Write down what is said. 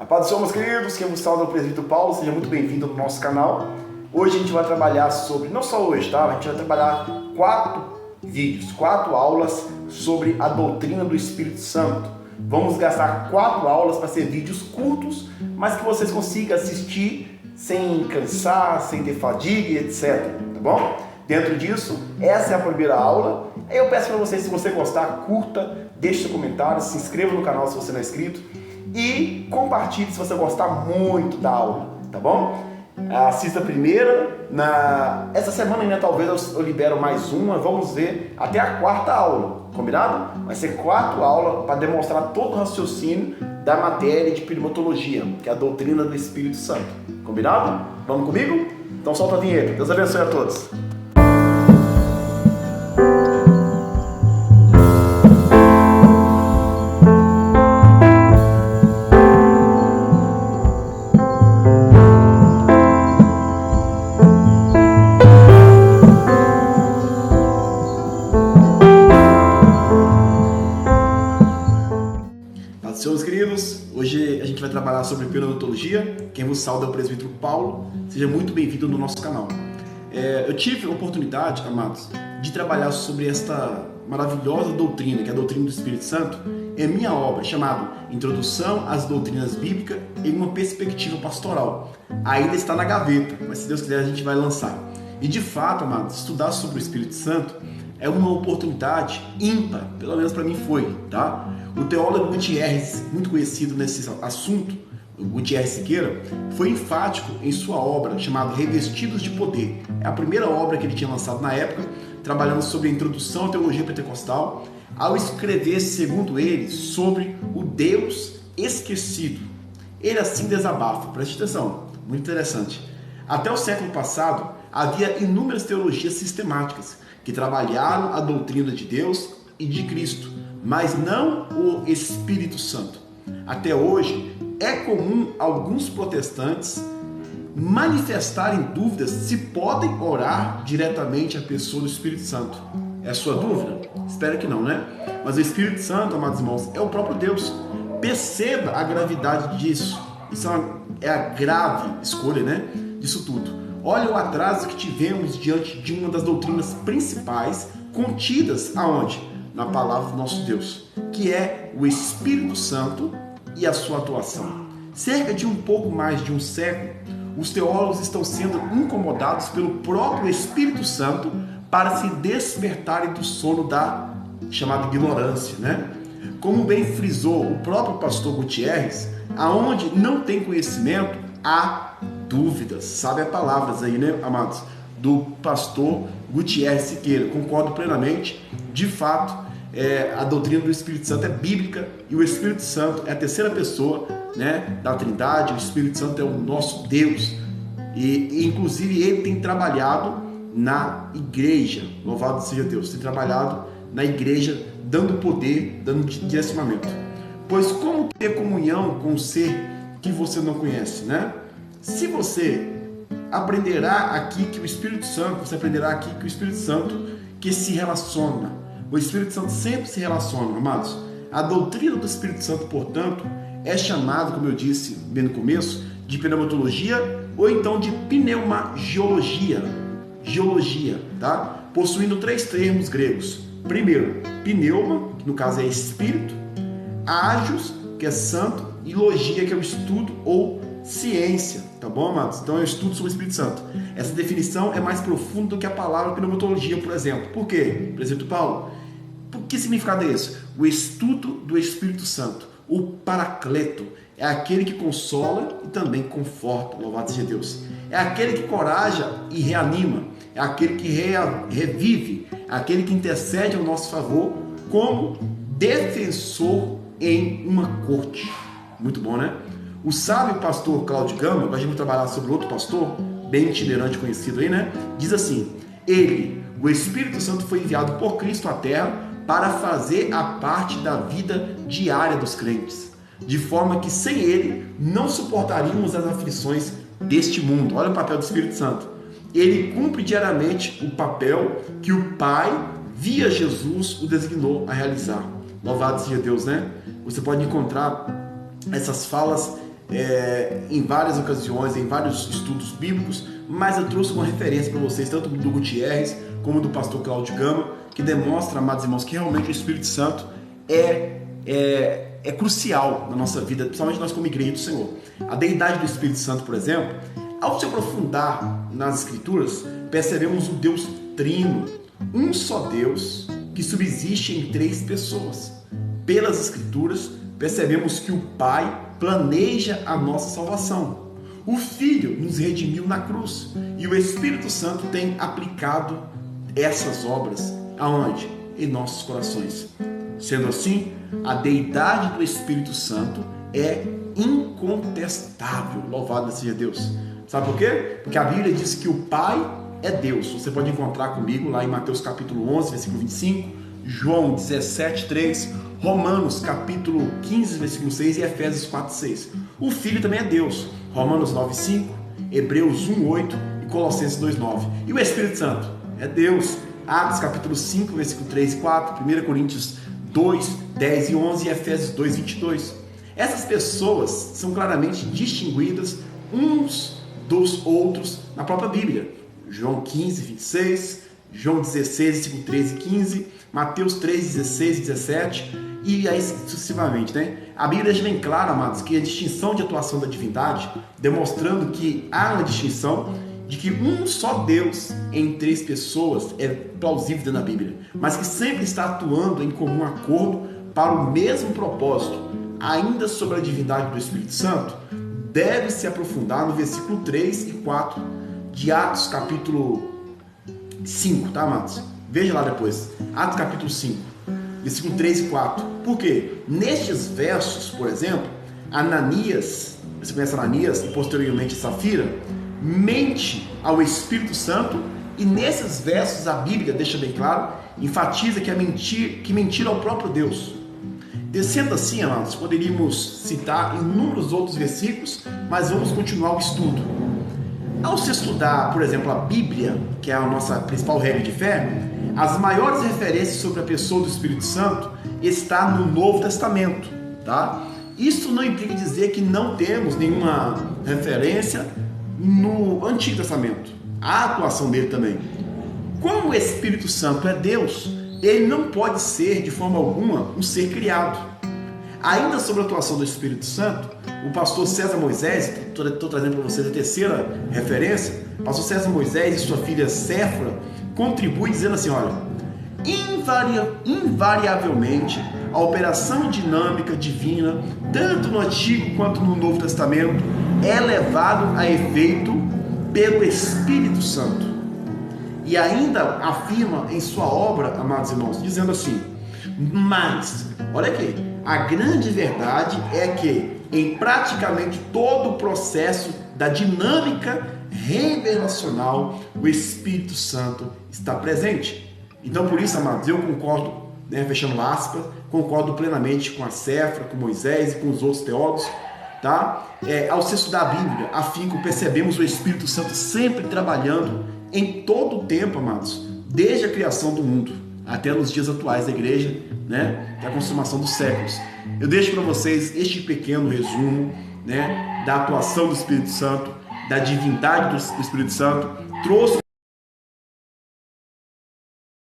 A paz do Senhor, meus queridos, quem vos fala é o presbítero Paulo, seja muito bem-vindo ao nosso canal. Hoje a gente vai trabalhar sobre, não só hoje, tá? A gente vai trabalhar 4 vídeos, 4 aulas sobre a doutrina do Espírito Santo. Vamos gastar 4 aulas para ser vídeos curtos, mas que vocês consigam assistir sem cansar, sem ter fadiga, etc. Tá bom? Dentro disso, essa é a primeira aula. Aí eu peço para vocês, se você gostar, curta, deixe seu comentário, se inscreva no canal se você não é inscrito e compartilhe se você gostar muito da aula, tá bom? Assista a primeira, essa semana ainda talvez eu libero mais uma, vamos ver até a 4ª aula, combinado? Vai ser 4 aulas para demonstrar todo o raciocínio da matéria de pneumatologia, que é a doutrina do Espírito Santo, combinado? Vamos comigo? Então solta a vinheta, Deus abençoe a todos! Senhores queridos, hoje a gente vai trabalhar sobre pneumatologia. Quem vos sauda é o presbítero Paulo. Seja muito bem-vindo no nosso canal. Eu tive a oportunidade, amados, de trabalhar sobre esta maravilhosa doutrina, que é a doutrina do Espírito Santo, em minha obra chamada Introdução às Doutrinas Bíblicas em uma Perspectiva Pastoral. Ainda está na gaveta, mas se Deus quiser a gente vai lançar. E de fato, amados, estudar sobre o Espírito Santo é uma oportunidade ímpar, pelo menos para mim foi, tá? O teólogo Gutierrez, muito conhecido nesse assunto, o Gutierrez Siqueira, foi enfático em sua obra chamada Revestidos de Poder. É a primeira obra que ele tinha lançado na época, trabalhando sobre a introdução à teologia pentecostal, ao escrever, segundo ele, sobre o Deus esquecido. Ele assim desabafa, preste atenção, muito interessante. Até o século passado, havia inúmeras teologias sistemáticas que trabalharam a doutrina de Deus e de Cristo, mas não o Espírito Santo. Até hoje, é comum alguns protestantes manifestarem dúvidas se podem orar diretamente à pessoa do Espírito Santo. É a sua dúvida? Espero que não, né? Mas o Espírito Santo, amados irmãos, é o próprio Deus. Perceba a gravidade disso. Isso é a grave escolha, né? Disso tudo. Olha o atraso que tivemos diante de uma das doutrinas principais contidas aonde? Na palavra do nosso Deus, que é o Espírito Santo e a sua atuação. Cerca de um pouco mais de um século, os teólogos estão sendo incomodados pelo próprio Espírito Santo para se despertarem do sono da chamada ignorância, né? Como bem frisou o próprio pastor Gutierrez, aonde não tem conhecimento, há dúvidas. Sabe as palavras aí, né, amados? Do pastor Gutierrez Siqueira. Concordo plenamente. De fato, a doutrina do Espírito Santo é bíblica e o Espírito Santo é a terceira pessoa, né, da Trindade. O Espírito Santo é o nosso Deus e inclusive ele tem trabalhado na igreja. Louvado seja Deus. Tem trabalhado na igreja dando poder, dando direcionamento. Pois como ter comunhão com um ser que você não conhece, né? Se você aprenderá aqui que o Espírito Santo, você aprenderá aqui que o Espírito Santo que se relaciona. O Espírito Santo sempre se relaciona, amados. A doutrina do Espírito Santo, portanto, é chamada, como eu disse bem no começo, de pneumatologia ou então de pneumagiologia. Geologia, tá? Possuindo 3 termos gregos. Primeiro, pneuma, que no caso é espírito, agios, que é santo, e logia, que é o estudo ou ciência, tá bom, amados? Então é um estudo sobre o Espírito Santo. Essa definição é mais profunda do que a palavra pneumatologia, por exemplo. Por quê, presbítero Paulo? Por que significado é esse? O estudo do Espírito Santo, o paracleto, é aquele que consola e também conforta, louvado seja Deus. É aquele que coraja e reanima, é aquele que revive, é aquele que intercede ao nosso favor como defensor em uma corte. Muito bom, né? O sábio pastor Cláudio Gama, a gente vai trabalhar sobre outro pastor, bem itinerante, conhecido aí, né? Diz assim: ele, o Espírito Santo, foi enviado por Cristo à Terra para fazer a parte da vida diária dos crentes, de forma que sem ele não suportaríamos as aflições deste mundo. Olha o papel do Espírito Santo. Ele cumpre diariamente o papel que o Pai, via Jesus, o designou a realizar. Louvado seja Deus, né? Você pode encontrar essas falas em várias ocasiões, em vários estudos bíblicos, mas eu trouxe uma referência para vocês, tanto do Gutierrez como do pastor Cláudio Gama, que demonstra, amados irmãos, que realmente o Espírito Santo é crucial na nossa vida, principalmente nós como igreja do Senhor. A deidade do Espírito Santo, por exemplo, ao se aprofundar nas Escrituras, percebemos o Deus trino, um só Deus que subsiste em três pessoas. Pelas Escrituras, percebemos que o Pai planeja a nossa salvação. O Filho nos redimiu na cruz e o Espírito Santo tem aplicado essas obras aonde? Em nossos corações. Sendo assim, a deidade do Espírito Santo é incontestável. Louvado seja Deus. Sabe por quê? Porque a Bíblia diz que o Pai é Deus. Você pode encontrar comigo lá em Mateus capítulo 11, versículo 25, João 17, 3, Romanos capítulo 15, versículo 6 e Efésios 4, 6. O Filho também é Deus. Romanos 9, 5, Hebreus 1, 8 e Colossenses 2, 9. E o Espírito Santo é Deus. Atos capítulo 5, versículo 3 e 4, 1 Coríntios 2, 10 e 11 e Efésios 2, 22. Essas pessoas são claramente distinguidas uns dos outros na própria Bíblia. João 15, 26, João 16, versículo 13 e 15, Mateus 3, 16 e 17 e aí sucessivamente, né? A Bíblia deixa bem claro, amados, que a distinção de atuação da divindade, demonstrando que há uma distinção de que um só Deus em três pessoas é plausível dentro da Bíblia, mas que sempre está atuando em comum acordo para o mesmo propósito. Ainda sobre a divindade do Espírito Santo, deve se aprofundar no versículo 3 e 4 de Atos capítulo 5, tá, amados? Veja lá depois, Atos capítulo 5, versículo 3 e 4. Por quê? Nestes versos, por exemplo, Ananias, você conhece Ananias e posteriormente Safira, mente ao Espírito Santo, e nesses versos a Bíblia deixa bem claro, enfatiza que mentir ao próprio Deus. Descendo assim, amados, poderíamos citar inúmeros outros versículos, mas vamos continuar o estudo. Ao se estudar, por exemplo, a Bíblia, que é a nossa principal regra de fé, as maiores referências sobre a pessoa do Espírito Santo está no Novo Testamento, tá? Isso não implica dizer que não temos nenhuma referência no Antigo Testamento. Há a atuação dele também. Como o Espírito Santo é Deus, ele não pode ser, de forma alguma, um ser criado. Ainda sobre a atuação do Espírito Santo, o pastor César Moisés, estou trazendo para vocês a terceira referência, o pastor César Moisés e sua filha Séfora contribuem dizendo assim, olha, invariavelmente a operação dinâmica divina, tanto no Antigo quanto no Novo Testamento, é levado a efeito pelo Espírito Santo. E ainda afirma em sua obra, amados irmãos, dizendo assim, mas, olha aqui, a grande verdade é que em praticamente todo o processo da dinâmica revelacional, o Espírito Santo está presente. Então, por isso, amados, eu concordo, né, fechando aspas, concordo plenamente com a Séfora, com Moisés e com os outros teólogos, tá? Ao se estudar a Bíblia, a fim que percebemos o Espírito Santo sempre trabalhando em todo o tempo, amados, desde a criação do mundo até nos dias atuais da igreja, né, até a consumação dos séculos. Eu deixo para vocês este pequeno resumo, né, da atuação do Espírito Santo, da divindade do Espírito Santo. Trouxe